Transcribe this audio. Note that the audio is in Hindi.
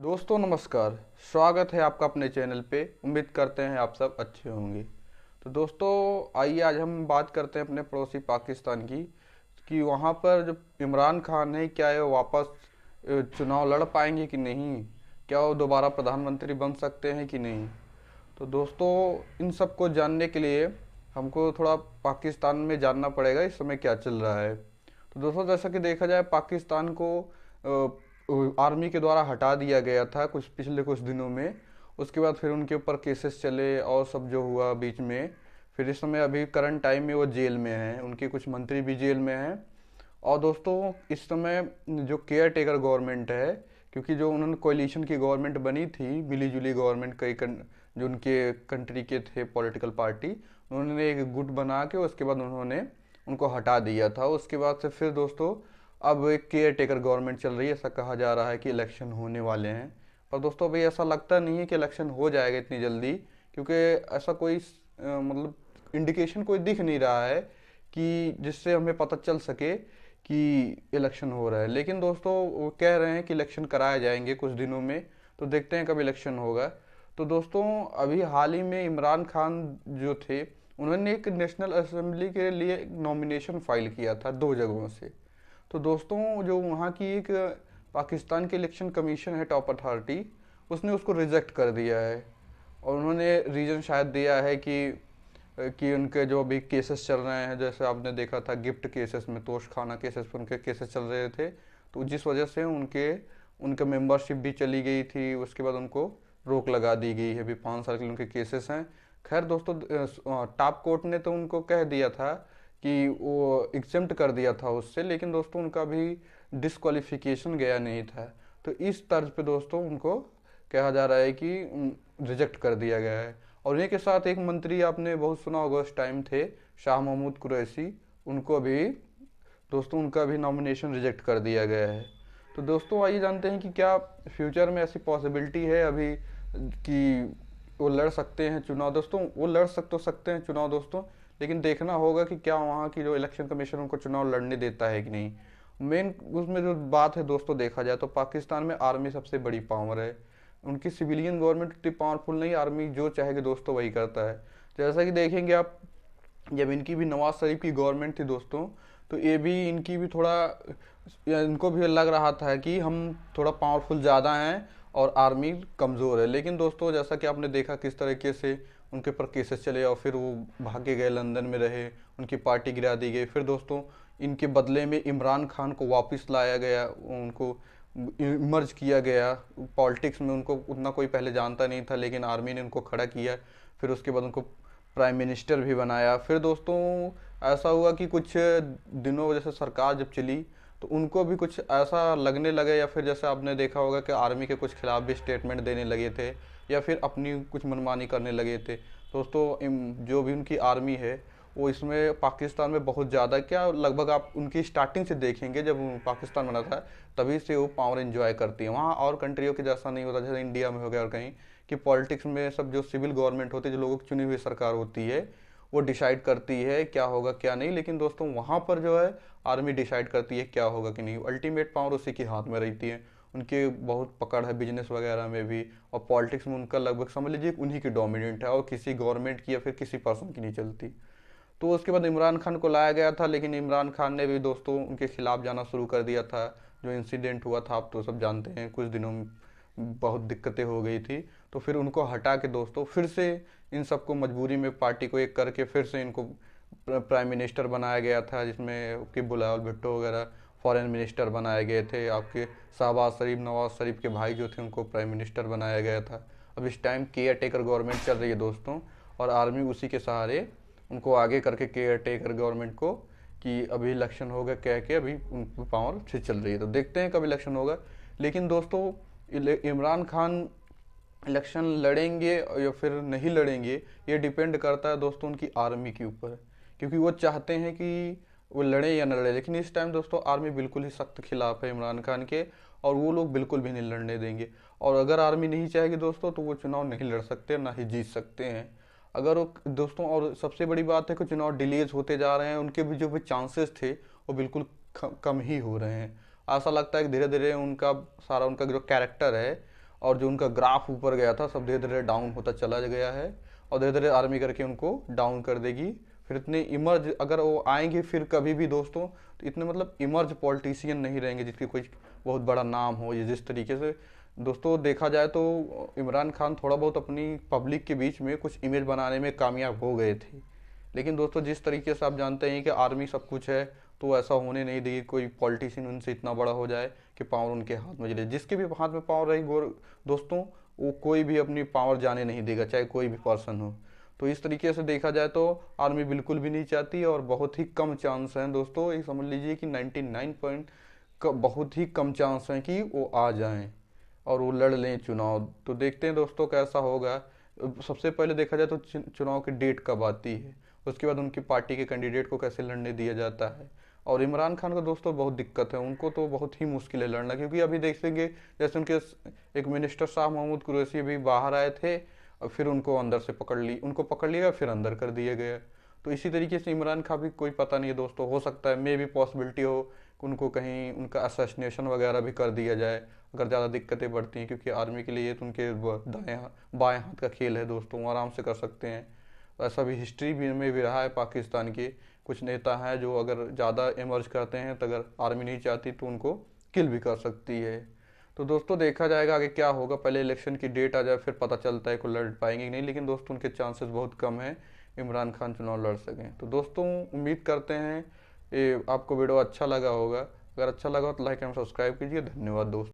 दोस्तों नमस्कार। स्वागत है आपका अपने चैनल पे। उम्मीद करते हैं आप सब अच्छे होंगे। तो दोस्तों आइए आज हम बात करते हैं अपने पड़ोसी पाकिस्तान की कि वहाँ पर जो इमरान खान है क्या है वो वापस चुनाव लड़ पाएंगे कि नहीं, क्या वो दोबारा प्रधानमंत्री बन सकते हैं कि नहीं। तो दोस्तों इन सब को जानने के लिए हमको थोड़ा पाकिस्तान में जानना पड़ेगा इस समय क्या चल रहा है। तो दोस्तों जैसा कि देखा जाए पाकिस्तान को आर्मी के द्वारा हटा दिया गया था पिछले कुछ दिनों में। उसके बाद फिर उनके ऊपर केसेस चले और सब जो हुआ बीच में, फिर इस समय अभी करंट टाइम में वो जेल में हैं, उनके कुछ मंत्री भी जेल में हैं। और दोस्तों इस समय जो केयर टेकर गवर्नमेंट है, क्योंकि जो उन्होंने कोalition की गवर्नमेंट बनी थी, मिली जुली गवर्नमेंट जो उनके कंट्री के थे पॉलिटिकल पार्टी, उन्होंने एक गुट बना के उसके बाद उन्होंने उनको हटा दिया था। उसके बाद से फिर दोस्तों अब एक केयर टेकर गवर्नमेंट चल रही है। ऐसा कहा जा रहा है कि इलेक्शन होने वाले हैं, पर दोस्तों अभी ऐसा लगता नहीं है कि इलेक्शन हो जाएगा इतनी जल्दी, क्योंकि ऐसा कोई मतलब इंडिकेशन कोई दिख नहीं रहा है कि जिससे हमें पता चल सके कि इलेक्शन हो रहा है। लेकिन दोस्तों वो कह रहे हैं कि इलेक्शन कराए जाएंगे कुछ दिनों में, तो देखते हैं कब इलेक्शन होगा। तो दोस्तों अभी हाल ही में इमरान खान जो थे, उन्होंने एक नेशनल असेंबली के लिए एक नॉमिनेशन फाइल किया था 2 जगहों से। तो दोस्तों जो वहाँ की एक पाकिस्तान के इलेक्शन कमीशन है, टॉप अथॉरिटी, उसने उसको रिजेक्ट कर दिया है। और उन्होंने रीज़न शायद दिया है कि उनके जो अभी केसेस चल रहे हैं, जैसे आपने देखा था गिफ्ट केसेस में, तोश खाना केसेस पर उनके केसेस चल रहे थे, तो जिस वजह से उनका मेंबरशिप भी चली गई थी। उसके बाद उनको रोक लगा दी गई है। अभी 5 साल के उनके केसेस हैं। खैर दोस्तों टॉप कोर्ट ने तो उनको कह दिया था कि वो एग्जेम्प्ट कर दिया था उससे, लेकिन दोस्तों उनका भी डिसक्वालिफिकेशन गया नहीं था। तो इस तर्ज पे दोस्तों उनको कहा जा रहा है कि रिजेक्ट कर दिया गया है। और इन्हीं के साथ एक मंत्री आपने बहुत सुना होगा, उस टाइम थे शाह महमूद कुरैशी, उनको भी दोस्तों उनका भी नॉमिनेशन रिजेक्ट कर दिया गया है। तो दोस्तों आइए जानते हैं कि क्या फ्यूचर में ऐसी पॉसिबिलिटी है अभी कि वो लड़ सकते हैं चुनाव। दोस्तों वो सकते हैं चुनाव दोस्तों, लेकिन देखना होगा कि क्या वहाँ की जो इलेक्शन कमीशन उनको चुनाव लड़ने देता है कि नहीं। मेन उसमें जो बात है दोस्तों, देखा जाए तो पाकिस्तान में आर्मी सबसे बड़ी पावर है। उनकी सिविलियन गवर्नमेंट उतनी पावरफुल नहीं, आर्मी जो चाहेगी दोस्तों वही करता है। जैसा कि देखेंगे आप, जब इनकी भी नवाज शरीफ की गवर्नमेंट थी दोस्तों, तो ये भी इनकी भी थोड़ा इनको भी लग रहा था कि हम थोड़ा पावरफुल ज़्यादा हैं और आर्मी कमज़ोर है। लेकिन दोस्तों जैसा कि आपने देखा किस तरीके से उनके ऊपर केसेस चले और फिर वो भाग के गए, लंदन में रहे, उनकी पार्टी गिरा दी गई। फिर दोस्तों इनके बदले में इमरान खान को वापस लाया गया, उनको इमर्ज किया गया पॉलिटिक्स में। उनको उतना कोई पहले जानता नहीं था, लेकिन आर्मी ने उनको खड़ा किया। फिर उसके बाद उनको प्राइम मिनिस्टर भी बनाया। फिर दोस्तों ऐसा हुआ कि कुछ दिनों जैसे सरकार जब चली, तो उनको भी कुछ ऐसा लगने लगे, या फिर जैसे आपने देखा होगा कि आर्मी के कुछ खिलाफ भी स्टेटमेंट देने लगे थे, या फिर अपनी कुछ मनमानी करने लगे थे। दोस्तों जो भी उनकी आर्मी है वो इसमें पाकिस्तान में बहुत ज़्यादा, क्या लगभग आप उनकी स्टार्टिंग से देखेंगे जब पाकिस्तान बना था तभी से वो पावर एंजॉय करती है। वहाँ और कंट्रियों के जैसा नहीं होता, जैसे इंडिया में हो गया और कहीं, कि पॉलिटिक्स में सब जो सिविल गवर्नमेंट होती है, जो लोगों की चुनी हुई सरकार होती है, वो डिसाइड करती है क्या होगा क्या नहीं। लेकिन दोस्तों वहाँ पर जो है आर्मी डिसाइड करती है क्या होगा कि नहीं। अल्टीमेट पावर उसी के हाथ में रहती है। उनके बहुत पकड़ है बिजनेस वगैरह में भी, और पॉलिटिक्स में उनका लगभग समझ लीजिए उन्हीं की डोमिनेंट है, और किसी गवर्नमेंट की या फिर किसी पर्सन की नहीं चलती। तो उसके बाद इमरान खान को लाया गया था, लेकिन इमरान खान ने भी दोस्तों उनके खिलाफ जाना शुरू कर दिया था। जो इंसिडेंट हुआ था आप तो सब जानते हैं, कुछ दिनों में बहुत दिक्कतें हो गई थी। तो फिर उनको हटा के दोस्तों फिर से इन सबको मजबूरी में पार्टी को एक करके फिर से इनको प्राइम मिनिस्टर बनाया गया था, जिसमें आपके बुलावल भुट्टो वगैरह फॉरेन मिनिस्टर बनाए गए थे। आपके शहबाज शरीफ, नवाज शरीफ के भाई जो थे, उनको प्राइम मिनिस्टर बनाया गया था। अब इस टाइम केयर टेकर गवर्नमेंट चल रही है दोस्तों, और आर्मी उसी के सहारे उनको आगे करके केयर टेकर गवर्नमेंट को कि अभी इलेक्शन होगा कह के अभी उनको पावर से चल रही है। तो देखते हैं कब इलेक्शन होगा। लेकिन दोस्तों इमरान खान इलेक्शन लड़ेंगे या फिर नहीं लड़ेंगे, ये डिपेंड करता है दोस्तों उनकी आर्मी के ऊपर, क्योंकि वो चाहते हैं कि वो लड़े या न लड़े। लेकिन इस टाइम दोस्तों आर्मी बिल्कुल ही सख्त खिलाफ है इमरान खान के, और वो लोग बिल्कुल भी नहीं लड़ने देंगे। और अगर आर्मी नहीं चाहेगी दोस्तों तो वो चुनाव नहीं लड़ सकते, ना ही जीत सकते हैं। अगर वो दोस्तों, और सबसे बड़ी बात है कि चुनाव डिलेज होते जा रहे हैं, उनके भी जो भी चांसेस थे वो बिल्कुल कम ही हो रहे हैं। ऐसा लगता है कि धीरे धीरे उनका सारा उनका जो कैरेक्टर है और जो उनका ग्राफ ऊपर गया था सब धीरे धीरे डाउन होता चला गया है, और धीरे धीरे आर्मी करके उनको डाउन कर देगी। फिर इतने इमर्ज अगर वो आएंगे फिर कभी भी दोस्तों, तो इतने मतलब इमर्ज पॉलिटिशियन नहीं रहेंगे जिसकी कोई बहुत बड़ा नाम हो। ये जिस तरीके से दोस्तों देखा जाए तो इमरान खान थोड़ा बहुत अपनी पब्लिक के बीच में कुछ इमेज बनाने में कामयाब हो गए थे, लेकिन दोस्तों जिस तरीके से आप जानते हैं कि आर्मी सब कुछ है, तो ऐसा होने नहीं देगी कोई पॉलिटिशियन उनसे इतना बड़ा हो जाए कि पावर उनके हाथ में चले। जिसके भी हाथ में पावर रही दोस्तों, वो कोई भी अपनी पावर जाने नहीं देगा, चाहे कोई भी पर्सन हो। तो इस तरीके से देखा जाए तो आर्मी बिल्कुल भी नहीं चाहती, और बहुत ही कम चांस हैं दोस्तों, ये समझ लीजिए कि 99 पॉइंट बहुत ही कम चांस हैं कि वो आ जाएं और वो लड़ लें चुनाव। तो देखते हैं दोस्तों कैसा होगा। सबसे पहले देखा जाए तो चुनाव की डेट कब आती है, उसके बाद उनकी पार्टी के कैंडिडेट को कैसे लड़ने दिया जाता है। और इमरान खान को दोस्तों बहुत दिक्कत है, उनको तो बहुत ही मुश्किल है लड़ना, क्योंकि अभी देखेंगे जैसे उनके एक मिनिस्टर शाह महमूद कुरैशी अभी बाहर आए थे, और फिर उनको अंदर से उनको पकड़ लिया, फिर अंदर कर दिया गया। तो इसी तरीके से इमरान खान भी कोई पता नहीं है दोस्तों, हो सकता है मे भी पॉसिबिलिटी हो कि उनको कहीं उनका असैसिनेशन वगैरह भी कर दिया जाए अगर ज़्यादा दिक्कतें बढ़ती हैं, क्योंकि आर्मी के लिए तो उनके दाएं बाएं हाथ का खेल है दोस्तों, वो आराम से कर सकते हैं। ऐसा भी हिस्ट्री भी में भी रहा है पाकिस्तान के कुछ नेता हैं जो अगर ज़्यादा इमर्ज करते हैं तो अगर आर्मी नहीं चाहती तो उनको किल भी कर सकती है। तो दोस्तों देखा जाएगा आगे क्या होगा, पहले इलेक्शन की डेट आ जाए फिर पता चलता है को लड़ पाएंगे कि नहीं, लेकिन दोस्तों उनके चांसेस बहुत कम हैं इमरान खान चुनाव लड़ सकें। तो दोस्तों उम्मीद करते हैं ये आपको वीडियो अच्छा लगा होगा, अगर अच्छा लगा तो लाइक एंड सब्सक्राइब कीजिए। धन्यवाद दोस्तों।